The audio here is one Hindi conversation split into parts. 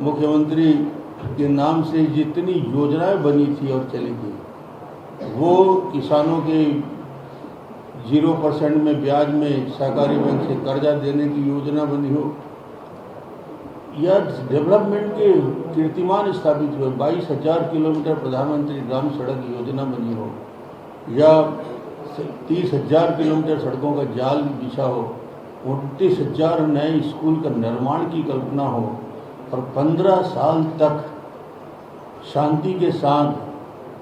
मुख्यमंत्री के नाम से जितनी योजनाएं बनी थी और चली थी, वो किसानों के 0% में ब्याज में सहकारी बैंक से कर्जा देने की योजना बनी हो, या डेवलपमेंट के कीर्तिमान स्थापित हुए 22,000 किलोमीटर प्रधानमंत्री ग्राम सड़क योजना बनी हो, या 30,000 किलोमीटर सड़कों का जाल बिछा हो, 29,000 नए स्कूल का निर्माण की कल्पना हो, और 15 साल तक शांति के साथ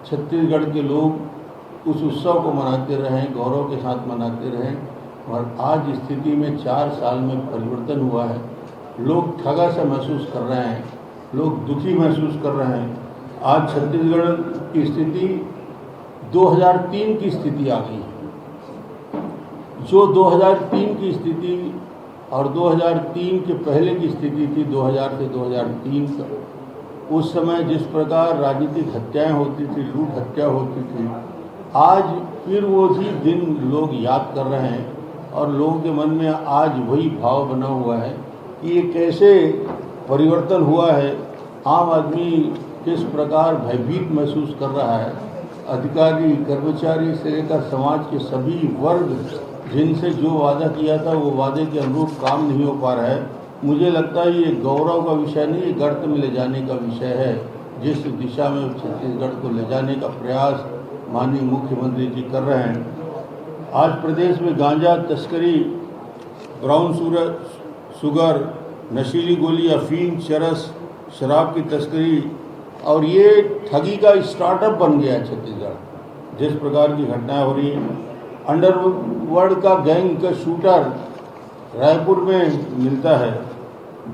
छत्तीसगढ़ के लोग उस उत्सव को मनाते रहें, गौरव के साथ मनाते रहें। और आज स्थिति में 4 साल में परिवर्तन हुआ है। लोग ठगा सा महसूस कर रहे हैं, लोग दुखी महसूस कर रहे हैं। आज छत्तीसगढ़ की स्थिति 2003 की स्थिति आ गई है। जो 2003 की स्थिति और 2003 के पहले की स्थिति थी, 2000 से 2003 का, उस समय जिस प्रकार राजनीतिक हत्याएं होती थी, लूट हत्या होती थी, आज फिर वो ही दिन लोग याद कर रहे हैं। और लोगों के मन में आज वही भाव बना हुआ है कि ये कैसे परिवर्तन हुआ है। आम आदमी किस प्रकार भयभीत महसूस कर रहा है। अधिकारी, कर्मचारी से लेकर समाज के सभी वर्ग जिनसे जो वादा किया था वो वादे के अनुरूप काम नहीं हो पा रहा है। मुझे लगता है ये गौरव का विषय नहीं, ये गर्त में ले जाने का विषय है। जिस दिशा में छत्तीसगढ़ को ले जाने का प्रयास माननीय मुख्यमंत्री जी कर रहे हैं। आज प्रदेश में गांजा तस्करी, ब्राउन शुगर, नशीली गोली, अफीम, चरस, शराब की तस्करी, और ये ठगी का स्टार्टअप बन गया है छत्तीसगढ़। जिस प्रकार की घटनाएं हो रही हैं, अंडरवर्ल्ड का गैंग का शूटर रायपुर में मिलता है,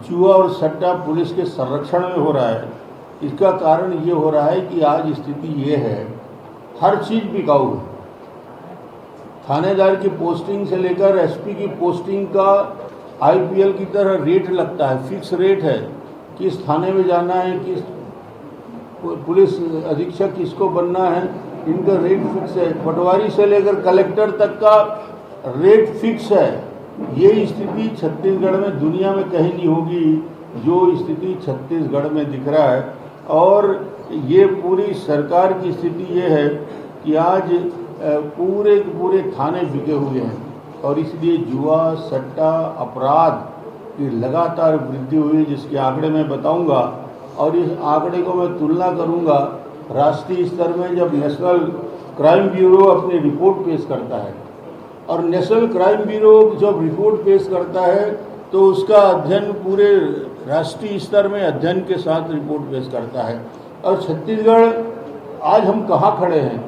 जुआ और सट्टा पुलिस के संरक्षण में हो रहा है। इसका कारण ये हो रहा है कि आज स्थिति ये है, हर चीज़ बिकाऊ है। थानेदार की पोस्टिंग से लेकर एसपी की पोस्टिंग का आईपीएल की तरह रेट लगता है, फिक्स रेट है। किस थाने में जाना है, किस पुलिस अधीक्षक किसको बनना है, इनका रेट फिक्स है। पटवारी से लेकर कलेक्टर तक का रेट फिक्स है। ये स्थिति छत्तीसगढ़ में दुनिया में कहीं नहीं होगी जो स्थिति छत्तीसगढ़ में दिख रहा है। और ये पूरी सरकार की स्थिति ये है कि आज पूरे थाने बिके हुए हैं, और इसलिए जुआ, सट्टा, अपराध की लगातार वृद्धि हुई, जिसके आंकड़े मैं बताऊंगा। और इस आंकड़े को मैं तुलना करूंगा राष्ट्रीय स्तर में, जब नेशनल क्राइम ब्यूरो अपनी रिपोर्ट पेश करता है। और नेशनल क्राइम ब्यूरो जब रिपोर्ट पेश करता है तो उसका अध्ययन पूरे राष्ट्रीय स्तर में अध्ययन के साथ रिपोर्ट पेश करता है। और छत्तीसगढ़ आज हम कहाँ खड़े हैं?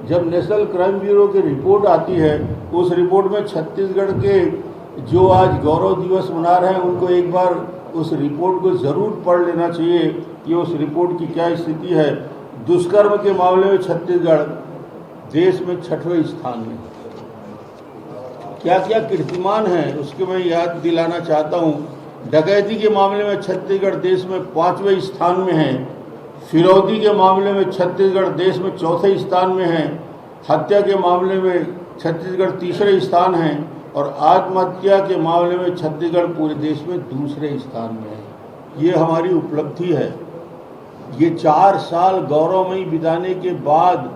जब नेशनल क्राइम ब्यूरो की रिपोर्ट आती है, उस रिपोर्ट में छत्तीसगढ़ के जो आज गौरव दिवस मना रहे हैं, उनको एक बार उस रिपोर्ट को ज़रूर पढ़ लेना चाहिए कि उस रिपोर्ट की क्या स्थिति है। दुष्कर्म के मामले में छत्तीसगढ़ देश में 6वें स्थान में। क्या क्या कीर्तिमान है उसके मैं याद दिलाना चाहता हूँ। डकैती के मामले में छत्तीसगढ़ देश में 5वें स्थान में है। फिरौती के मामले में छत्तीसगढ़ देश में 4थे स्थान में है। हत्या के मामले में छत्तीसगढ़ 3रे स्थान है। और आत्महत्या के मामले में छत्तीसगढ़ पूरे देश में 2रे स्थान में है। ये हमारी उपलब्धि है। ये 4 साल गौरवमयी बिताने के बाद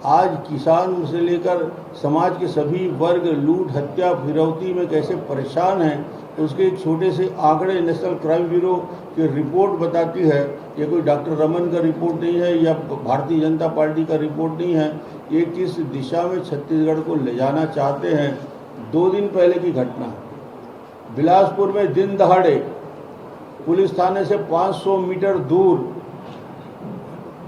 आज किसान से लेकर समाज के सभी वर्ग लूट, हत्या, फिरौती में कैसे परेशान हैं, उसके एक छोटे से आंकड़े नेशनल क्राइम ब्यूरो की रिपोर्ट बताती है। ये कोई डॉक्टर रमन का रिपोर्ट नहीं है या भारतीय जनता पार्टी का रिपोर्ट नहीं है। ये किस दिशा में छत्तीसगढ़ को ले जाना चाहते हैं। 2 दिन पहले की घटना, बिलासपुर में दिन दहाड़े पुलिस थाने से 500 मीटर दूर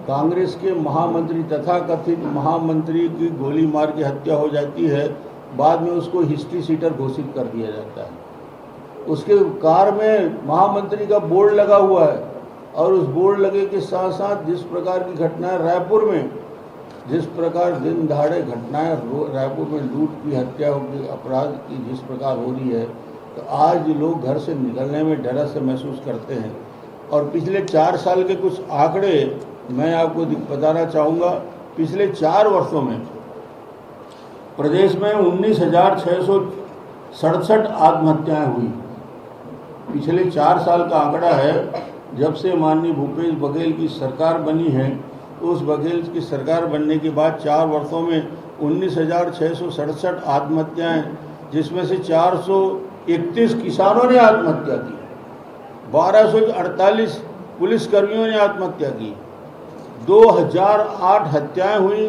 कांग्रेस के महामंत्री तथा कथित महामंत्री की गोली मार के हत्या हो जाती है। बाद में उसको हिस्ट्री सीटर घोषित कर दिया जाता है। उसके कार में महामंत्री का बोर्ड लगा हुआ है, और उस बोर्ड लगे के साथ साथ जिस प्रकार की घटनाएं रायपुर में, जिस प्रकार दिन दहाड़े घटनाएं रायपुर में लूट की, हत्या की, अपराध की जिस प्रकार हो रही है, तो आज लोग घर से निकलने में डर से महसूस करते हैं। और पिछले 4 साल के कुछ आंकड़े मैं आपको बताना चाहूँगा। पिछले 4 वर्षों में प्रदेश में 19,667 आत्महत्याएं हुई। पिछले 4 साल का आंकड़ा है जब से माननीय भूपेश बघेल की सरकार बनी है, उस बघेल की सरकार बनने के बाद 4 वर्षों में 19,667 आत्महत्याएं, जिसमें से 431 किसानों ने आत्महत्या की, 1248 पुलिसकर्मियों ने आत्महत्या की, 2008 हत्याएं हुई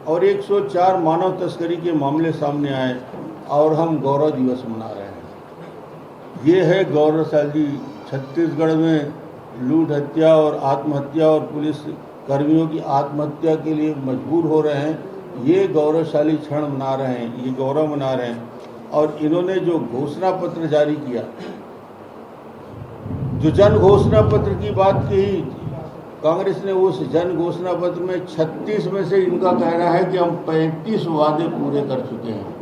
और 104 मानव तस्करी के मामले सामने आए और हम गौरव दिवस मना रहे हैं। ये है गौरवशाली। छत्तीसगढ़ में लूट, हत्या और आत्महत्या और पुलिस कर्मियों की आत्महत्या के लिए मजबूर हो रहे हैं, ये गौरवशाली क्षण मना रहे हैं, ये गौरव मना रहे हैं। और इन्होंने जो घोषणा पत्र जारी किया, जो जन घोषणा पत्र की बात कही कांग्रेस ने, उस जन घोषणा पत्र में 36 में से इनका कहना है कि हम 35 वादे पूरे कर चुके हैं।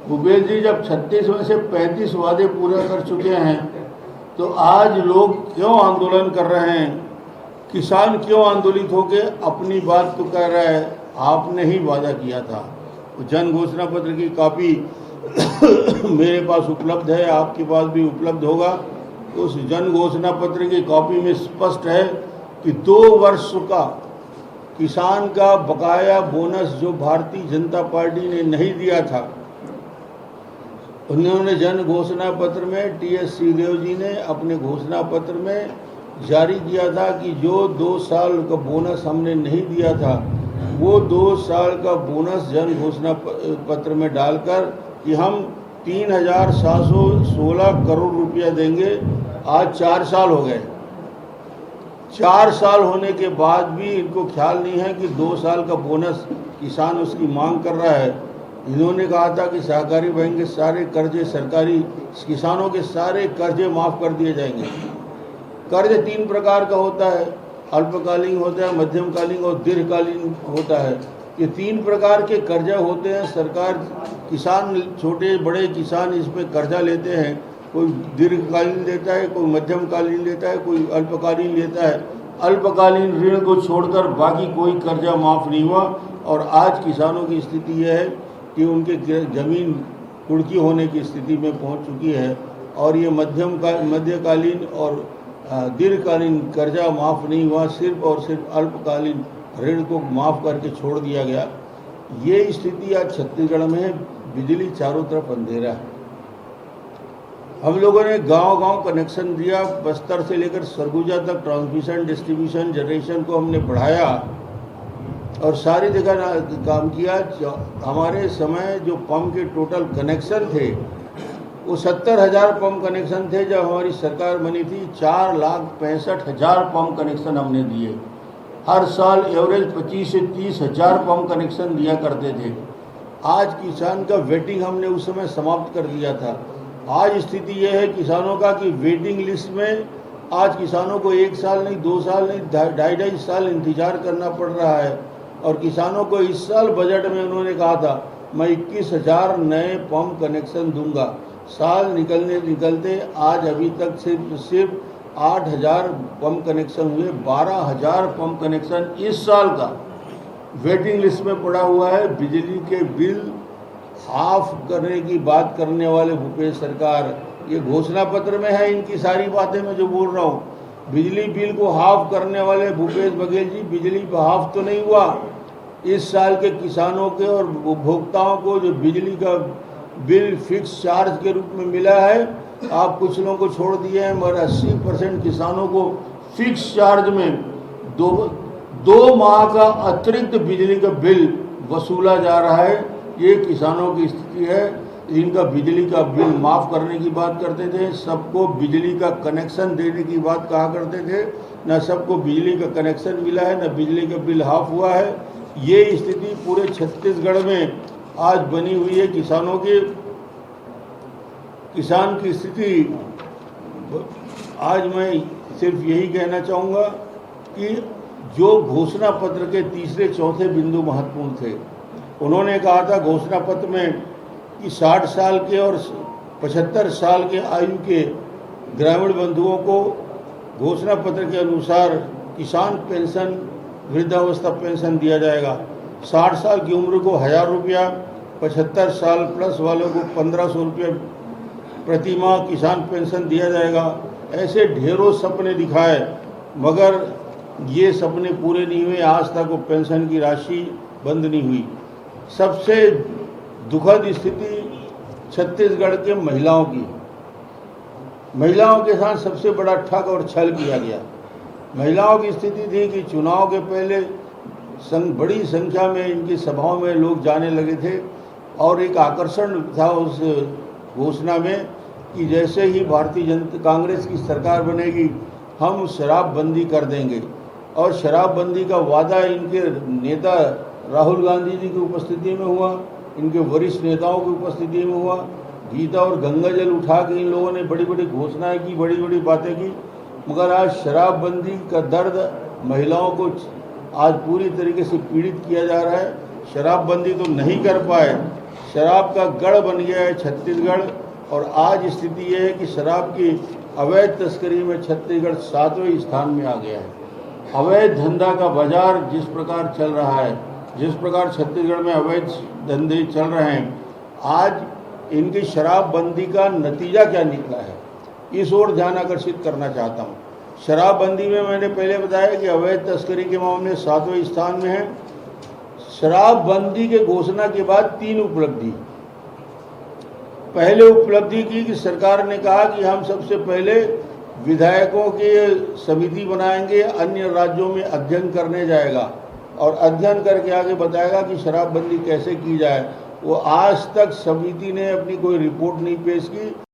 भूपेश जी, जब 36 में से 35 वादे पूरे कर चुके हैं तो आज लोग क्यों आंदोलन कर रहे हैं? किसान क्यों आंदोलित होके अपनी बात तो कह रहा है? आपने ही वादा किया था। जन घोषणा पत्र की कॉपी मेरे पास उपलब्ध है, आपके पास भी उपलब्ध होगा। उस जन घोषणा पत्र की कॉपी में स्पष्ट है कि 2 वर्ष का किसान का बकाया बोनस जो भारतीय जनता पार्टी ने नहीं दिया था, उन्होंने जन घोषणा पत्र में टी.एस. सिंहदेव जी ने अपने घोषणा पत्र में जारी किया था कि जो 2 साल का बोनस हमने नहीं दिया था, वो 2 साल का बोनस जन घोषणा पत्र में डालकर कि हम 3,716 करोड़ रुपया देंगे। आज 4 साल हो गए। 4 साल होने के बाद भी इनको ख्याल नहीं है कि 2 साल का बोनस किसान उसकी मांग कर रहा है। इन्होंने कहा था कि सहकारी बैंक के सारे कर्जे, सरकारी किसानों के सारे कर्जे माफ़ कर दिए जाएंगे। कर्ज 3 प्रकार का होता है, अल्पकालीन होता है, मध्यमकालीन और दीर्घकालीन होता है। ये 3 प्रकार के कर्जा होते हैं। सरकार, किसान, छोटे बड़े किसान इसमें कर्जा लेते हैं। कोई दीर्घकालीन लेता है, कोई मध्यमकालीन लेता है, कोई अल्पकालीन लेता है। अल्पकालीन ऋण को छोड़कर बाकी कोई कर्जा माफ़ नहीं हुआ। और आज किसानों की स्थिति यह है कि उनके ज़मीन कुर्की होने की स्थिति में पहुंच चुकी है। और ये मध्यकालीन और दीर्घकालीन कर्जा माफ़ नहीं हुआ, सिर्फ और सिर्फ अल्पकालीन ऋण को माफ़ करके छोड़ दिया गया। ये स्थिति आज छत्तीसगढ़ में है। बिजली चारों तरफ अंधेरा है। हम लोगों ने गांव-गांव कनेक्शन दिया। बस्तर से लेकर सरगुजा तक ट्रांसमिशन, डिस्ट्रीब्यूशन, जनरेशन को हमने बढ़ाया और सारी जगह काम किया। हमारे समय जो पंप के टोटल कनेक्शन थे वो 70,000 पंप कनेक्शन थे। जब हमारी सरकार बनी थी 4,65,000 पंप कनेक्शन हमने दिए। हर साल एवरेज 25 से 30,000 पंप कनेक्शन दिया करते थे। आज किसान का वेटिंग हमने उस समय समाप्त कर दिया था। आज स्थिति यह है किसानों का कि वेटिंग लिस्ट में आज किसानों को 1 साल नहीं, 2 साल नहीं, 2.5 साल इंतजार करना पड़ रहा है। और किसानों को इस साल बजट में उन्होंने कहा था मैं 21,000 नए पंप कनेक्शन दूंगा। साल निकलते आज अभी तक सिर्फ 8,000 पंप कनेक्शन हुए। 12,000 पंप कनेक्शन इस साल का वेटिंग लिस्ट में पड़ा हुआ है। बिजली के बिल हाफ करने की बात करने वाले भूपेश सरकार, ये घोषणा पत्र में है इनकी सारी बातें मैं जो बोल रहा हूँ। बिजली बिल को हाफ करने वाले भूपेश बघेल जी, बिजली पर हाफ तो नहीं हुआ। इस साल के किसानों के और उपभोक्ताओं को जो बिजली का बिल फिक्स चार्ज के रूप में मिला है, आप कुछ लोगों को छोड़ दिए हैं, मगर 80% किसानों को फिक्स चार्ज में 2 माह का अतिरिक्त बिजली का बिल वसूला जा रहा है। ये किसानों की स्थिति है। इनका बिजली का बिल माफ़ करने की बात करते थे, सबको बिजली का कनेक्शन देने की बात कहा करते थे। न सबको बिजली का कनेक्शन मिला है, न बिजली का बिल हाफ हुआ है। ये स्थिति पूरे छत्तीसगढ़ में आज बनी हुई है। किसानों की, किसान की स्थिति आज मैं सिर्फ यही कहना चाहूँगा कि जो घोषणा पत्र के तीसरे चौथे बिंदु महत्वपूर्ण थे। उन्होंने कहा था घोषणा पत्र में कि 60 साल के और 75 साल के आयु के ग्रामीण बंधुओं को घोषणा पत्र के अनुसार किसान पेंशन, वृद्धावस्था पेंशन दिया जाएगा। 60 साल की उम्र को 1,000 रुपया, 75 साल प्लस वालों को 1,500 रुपया प्रति माह किसान पेंशन दिया जाएगा। ऐसे ढेरों सपने दिखाए, मगर ये सपने पूरे नहीं हुए। आज तक वो पेंशन की राशि बंद नहीं हुई। सबसे दुखद स्थिति छत्तीसगढ़ के महिलाओं की। महिलाओं के साथ सबसे बड़ा ठग और छल किया गया। महिलाओं की स्थिति थी कि चुनाव के पहले बड़ी संख्या में इनकी सभाओं में लोग जाने लगे थे और एक आकर्षण था उस घोषणा में कि जैसे ही भारतीय जनता कांग्रेस की सरकार बनेगी हम शराबबंदी कर देंगे। और शराबबंदी का वादा इनके नेता राहुल गांधी जी की उपस्थिति में हुआ, इनके वरिष्ठ नेताओं की उपस्थिति में हुआ। गीता और गंगा जल उठा के इन लोगों ने बड़ी बड़ी घोषणाएं की, बड़ी बड़ी बातें की, मगर आज शराबबंदी का दर्द महिलाओं को आज पूरी तरीके से पीड़ित किया जा रहा है। शराबबंदी तो नहीं कर पाए, शराब का गढ़ बन गया है छत्तीसगढ़। और आज स्थिति यह है कि शराब की अवैध तस्करी में छत्तीसगढ़ 7वें स्थान में आ गया है। अवैध धंधा का बाजार जिस प्रकार चल रहा है, जिस प्रकार छत्तीसगढ़ में अवैध धंधे चल रहे हैं, आज इनकी शराबबंदी का नतीजा क्या निकला है, इस ओर ध्यान आकर्षित करना चाहता हूँ। शराबबंदी में मैंने पहले बताया कि अवैध तस्करी के मामले 7वें स्थान में है। शराबबंदी के घोषणा के बाद 3 उपलब्धि। पहले उपलब्धि की कि सरकार ने कहा कि हम सबसे पहले विधायकों की समिति बनाएंगे, अन्य राज्यों में अध्ययन करने जाएगा और अध्ययन करके आगे बताएगा कि शराबबंदी कैसे की जाए। वो आज तक समिति ने अपनी कोई रिपोर्ट नहीं पेश की।